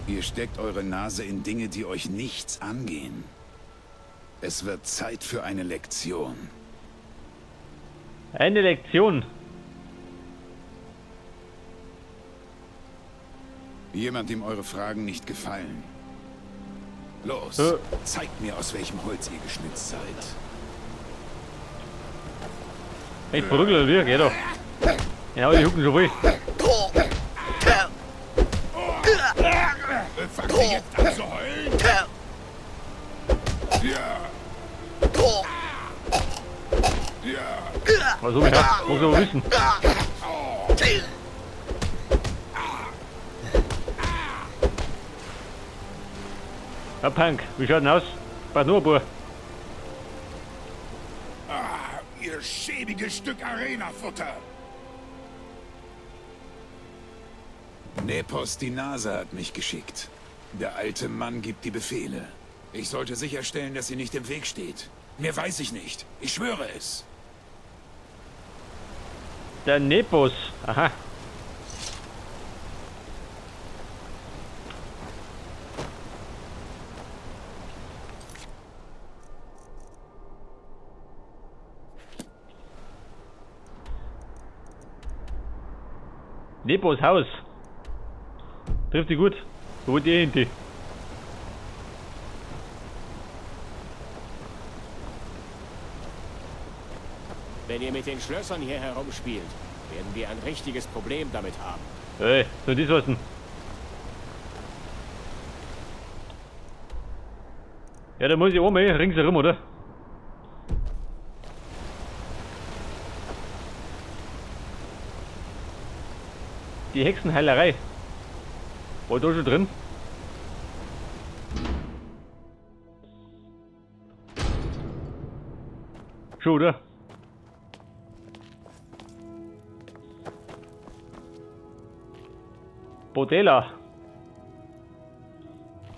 Ihr steckt eure Nase in Dinge, die euch nichts angehen. Es wird Zeit für eine Lektion. Eine Lektion. Jemand, dem eure Fragen nicht gefallen. Los, zeigt mir, aus welchem Holz ihr geschnitzt seid. Ich verrückt, wie? Geh doch. Ja, die hucken schon wohl. Fangt ihr jetzt an zu heulen? Ja. Ja. Was soll ich haben? Muss aber wissen. Ja, Punk, wie schaut denn aus? Braucht nur ein paar. Ihr schäbiges Stück Arena-Futter. Nepos die Nase hat mich geschickt. Der alte Mann gibt die Befehle. Ich sollte sicherstellen, dass sie nicht im Weg steht. Mehr weiß ich nicht. Ich schwöre es. Der Nepos. Aha. Nepos Haus. Trifft sie gut. Wo wohnt ihr hinten? Wenn ihr mit den Schlössern hier herumspielt, werden wir ein richtiges Problem damit haben. Ey, so das was denn? Ja, da muss ich oben ringsherum, oder? Die Hexenheilerei. War da schon drin? Schon, oder? Bodela.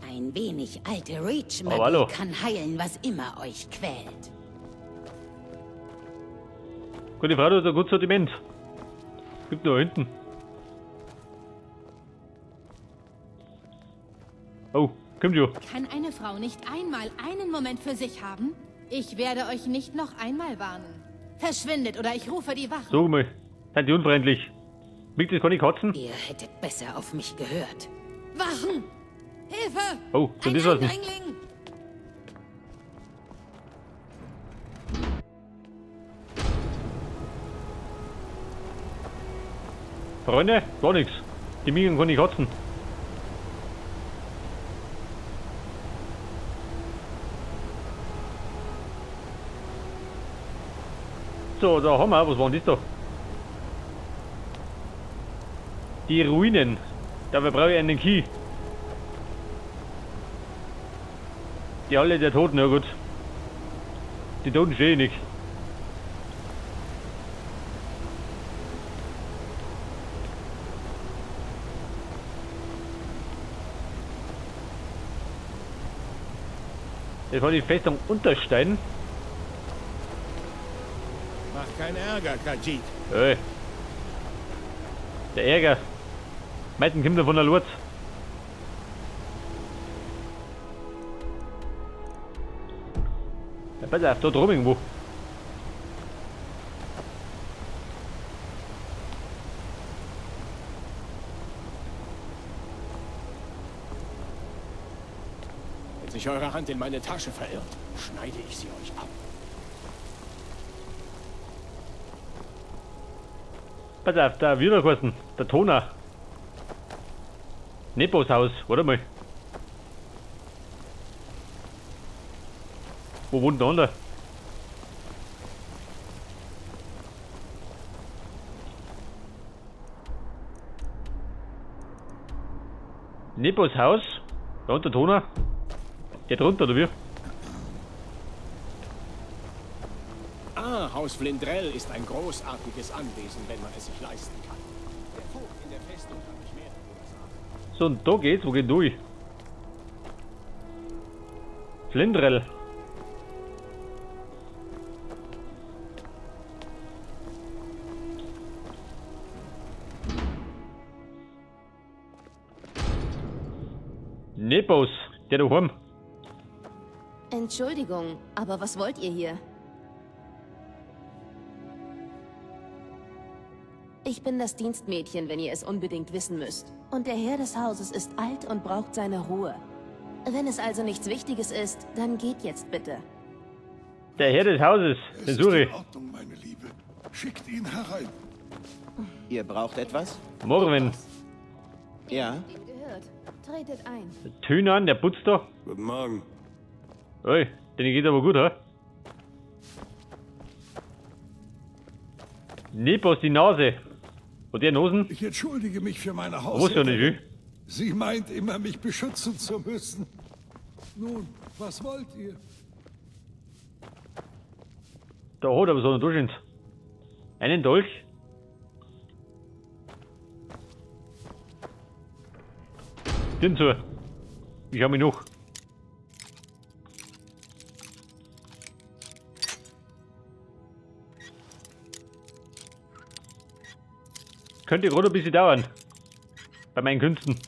Ein wenig alte Oh, Reach-Magie hallo. kann heilen, was immer euch quält. Gute Frau, du hast ein gutes Sortiment. Gibt nur hinten. Oh, kommt jo. Kann eine Frau nicht einmal einen Moment für sich haben? Ich werde euch nicht noch einmal warnen. Verschwindet oder ich rufe die Wache. So mal. Seid ihr unfreundlich? Liegt das gar nicht kotzen? Ihr hättet besser auf mich gehört. Wachen! Hilfe! Oh, so Ein das was denn? Eindringling! Freunde, gar nichts. Die Minen kann ich kotzen. So, da haben wir, was waren das da? Die Ruinen. Dafür brauche ich einen Key. Die Halle der Toten, ja gut. Die Toten stehe ich nicht. Das war die Festung Unterstein. Macht keinen Ärger, Khajiit. Ey. Der Ärger. Meistens kommt er von der Lurz. Ja, pass auf, da drum irgendwo. Wenn sich eure Hand in meine Tasche verirrt, schneide ich sie euch ab. Pass auf, da Wiederkosten, der Toner. Nepos Haus, warte mal. Wo wohnt der andere? Nepos Haus? Da unten der Toner? Geht runter, oder wie? Ah, Haus Flindrell ist ein großartiges Anwesen, wenn man es sich leisten kann. Der Vogt in der Festung kann mich mehr darüber sagen. So, und da geht's, wo geht durch? Flindrell. Nepos, der daheim. Entschuldigung, aber was wollt ihr hier? Ich bin das Dienstmädchen, wenn ihr es unbedingt wissen müsst. Und der Herr des Hauses ist alt und braucht seine Ruhe. Wenn es also nichts Wichtiges ist, dann geht jetzt bitte. Der Herr des Hauses, den Es ist suche in ich. Ordnung, meine Liebe. Schickt ihn herein. Ihr braucht etwas? Morgen. Ja. Dem gehört. Tretet ein. Tünan, der putzt da. Guten Morgen. Oi, den geht aber gut, ha? Nepos, die Nase. Und der Nosen? Ich entschuldige mich für meine Was ja nicht, Haushälterin. Sie meint immer, mich beschützen zu müssen. Nun, was wollt ihr? Da hat aber so einen Durchschnitt. Einen Dolch. Den zu. Ich hab mich noch. Könnte gerade ein bisschen dauern. Bei meinen Künsten.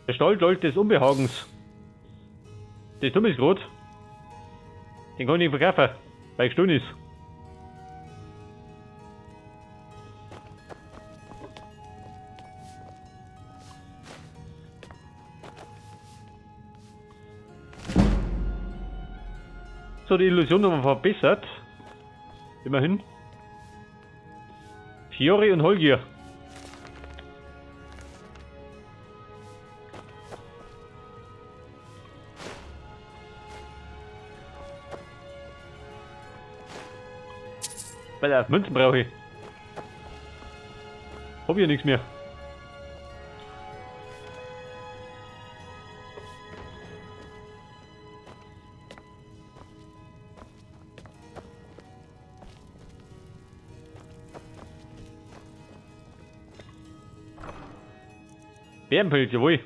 Der Stolz des Unbehagens. Das tut mich gerade. Den kann ich nicht verkaufen, weil gestohlen ist. So, die Illusion haben wir verbessert. Immerhin. Fiori und Holgier. Weil auf Münzen brauche ich. Hab ich ja nichts mehr. Bärenpilz, jawohl.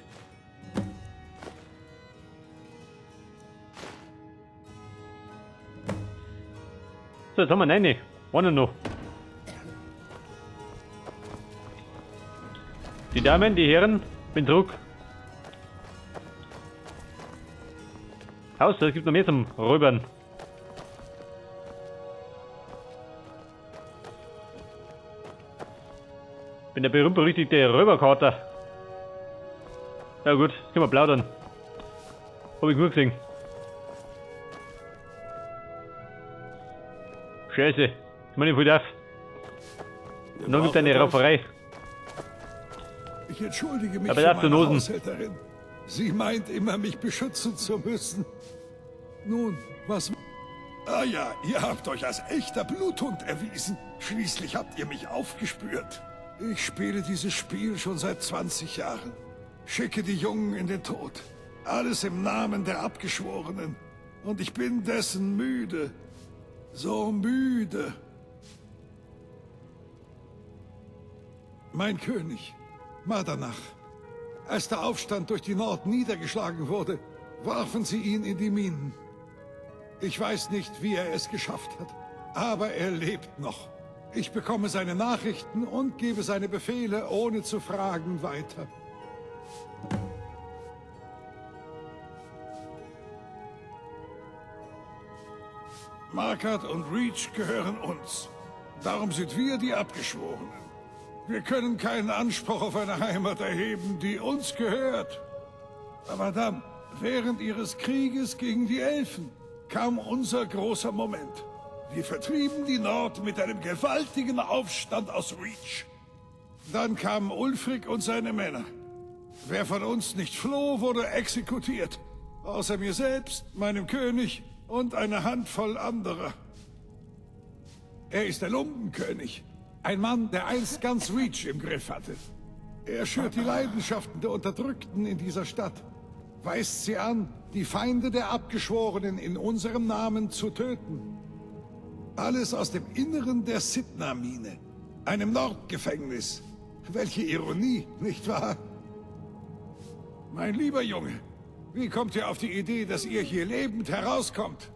So, jetzt haben wir eine. Eine noch. Die Damen, die Herren, bin zurück. Haus, es gibt noch mehr zum Räubern. Bin der berühmt-berüchtigte Räuberkater. Ja gut, jetzt können wir plaudern. Hab ich genug gesehen. Scheiße, ich meine voll auf. Und dann gibt es eine Rauferei. Ich entschuldige mich Aber für darfst du meine nosen? Haushälterin. Sie meint immer, mich beschützen zu müssen. Nun, was... Ah ja, ihr habt euch als echter Bluthund erwiesen. Schließlich habt ihr mich aufgespürt. Ich spiele dieses Spiel schon seit 20 Jahren. Schicke die Jungen in den Tod. Alles im Namen der Abgeschworenen. Und ich bin dessen müde. So müde. Mein König, Madanach. Als der Aufstand durch die Nord niedergeschlagen wurde, warfen sie ihn in die Minen. Ich weiß nicht, wie er es geschafft hat, aber er lebt noch. Ich bekomme seine Nachrichten und gebe seine Befehle, ohne zu fragen, weiter. Markart und Reach gehören uns. Darum sind wir die Abgeschworenen. Wir können keinen Anspruch auf eine Heimat erheben, die uns gehört. Aber dann, während ihres Krieges gegen die Elfen, kam unser großer Moment. Wir vertrieben die Nord mit einem gewaltigen Aufstand aus Reach. Dann kamen Ulfric und seine Männer. Wer von uns nicht floh, wurde exekutiert. Außer mir selbst, meinem König und eine Handvoll anderer. Er ist der Lumpenkönig. Ein Mann, der einst ganz Reach im Griff hatte. Er schürt die Leidenschaften der Unterdrückten in dieser Stadt. Weist sie an, die Feinde der Abgeschworenen in unserem Namen zu töten. Alles aus dem Inneren der Sidna-Mine, einem Nordgefängnis. Welche Ironie, nicht wahr? Mein lieber Junge, Wie kommt ihr auf die Idee, dass ihr hier lebend herauskommt?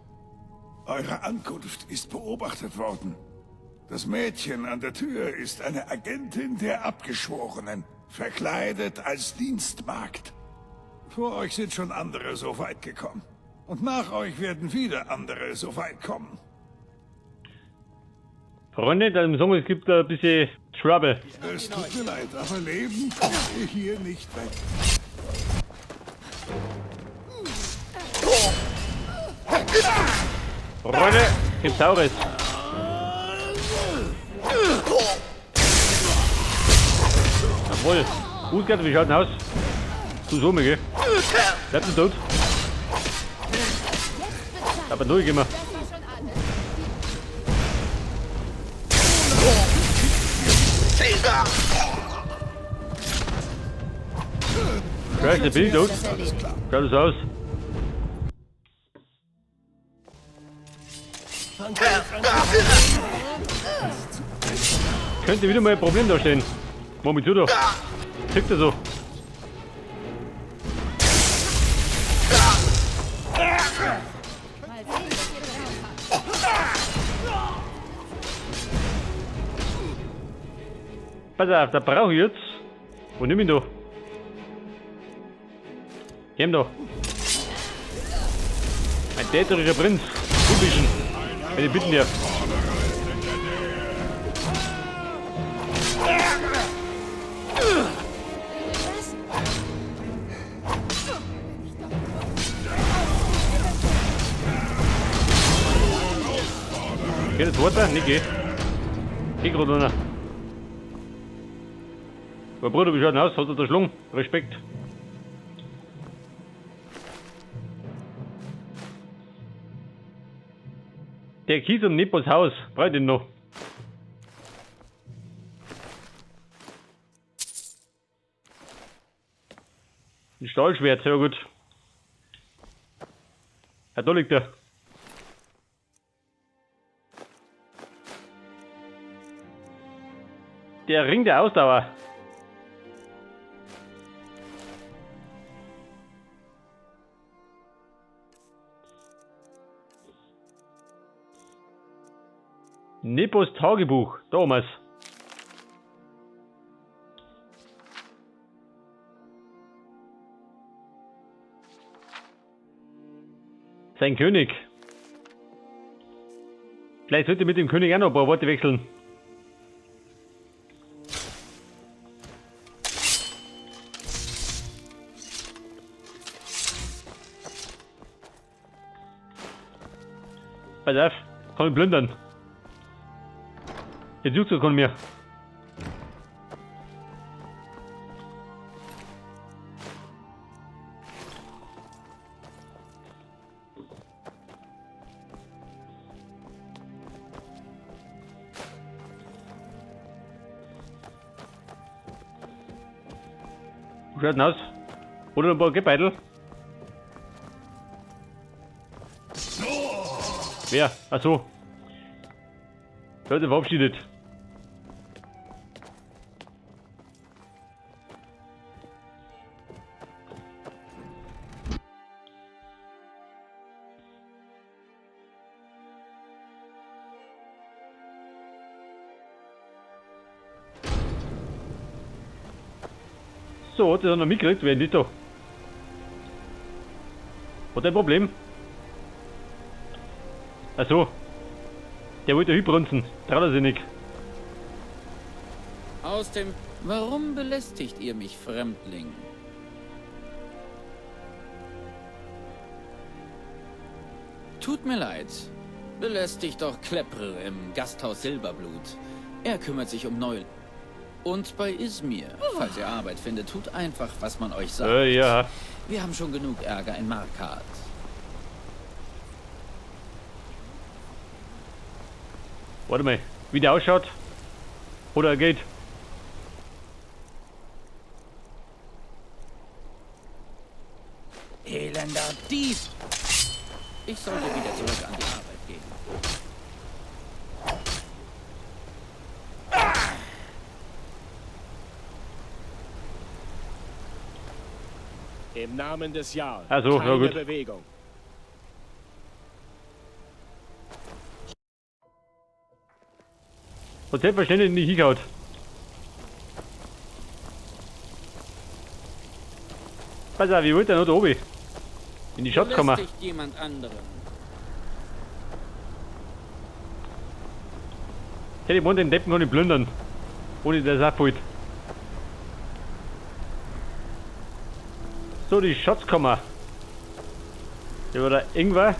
Eure Ankunft ist beobachtet worden. Das Mädchen an der Tür ist eine Agentin der Abgeschworenen, verkleidet als Dienstmagd. Vor euch sind schon andere so weit gekommen. Und nach euch werden wieder andere so weit kommen. Freunde, da im Song, es gibt ein bisschen Trouble. Es tut mir leid, aber leben kommt ihr hier nicht weg. Freunde, gibt's Saures. Jawohl. Gut, wie schaut denn aus? Du so, gell? Bleibst du tot? Aber durch immer. Scheiße, der Bild tot. Schaut das aus. Könnte wieder mal ein Problem darstellen. Mach mich zu da. Tickt er so. Pass auf, da brauche ich jetzt. Wo nimm ihn da? Geh da. Ein täterischer Prinz. Typischen. Wenn ich bitten darf. Geht das weiter? Nicht geh. Geh gerade runter. Aber Bruder, wie schaut denn aus? Hat er da Schlung? Respekt. Der Kies um Nepos Haus. Braucht ihn noch. Ein Stahlschwert, sehr gut. Ja, da liegt er. Der Ring der Ausdauer. Nepos Tagebuch, Thomas. Sein König. Vielleicht sollte mit dem König auch noch ein paar Worte wechseln. Pass auf, kann ich plündern. Jetzt juckt's von mir. Wie schaut denn aus? Oder ein paar Gebeitel? Wer? Achso. Wer hat sich verabschiedet? So, hat er noch mitgekriegt, wer nicht da? Hat ein Problem? Achso. Der wollte hinbrunzen. Traut er sich nicht. Aus dem... Warum belästigt ihr mich, Fremdling? Tut mir leid. Belästigt doch Klepre im Gasthaus Silberblut. Er kümmert sich um Neul. Und bei Izmir, falls ihr Arbeit findet, tut einfach, was man euch sagt. Ja. Wir haben schon genug Ärger in Markarth. Warte mal, wie der ausschaut? Oder er geht? Elender Dieb! Ich sollte wieder zurück an die Arbeit gehen. Im Namen des Jarl. Ach so, ja Keine gut. Bewegung. Und selbstverständlich nicht hingehaut. Pass auf, wie wollt ihr noch da oben? In die Schatzkammer. Belästigt jemand anderen. Hätte ich den Deppen kann ich plündern. Ohne dass er abholt. So, die Schatzkammer. Hier war da irgendwas.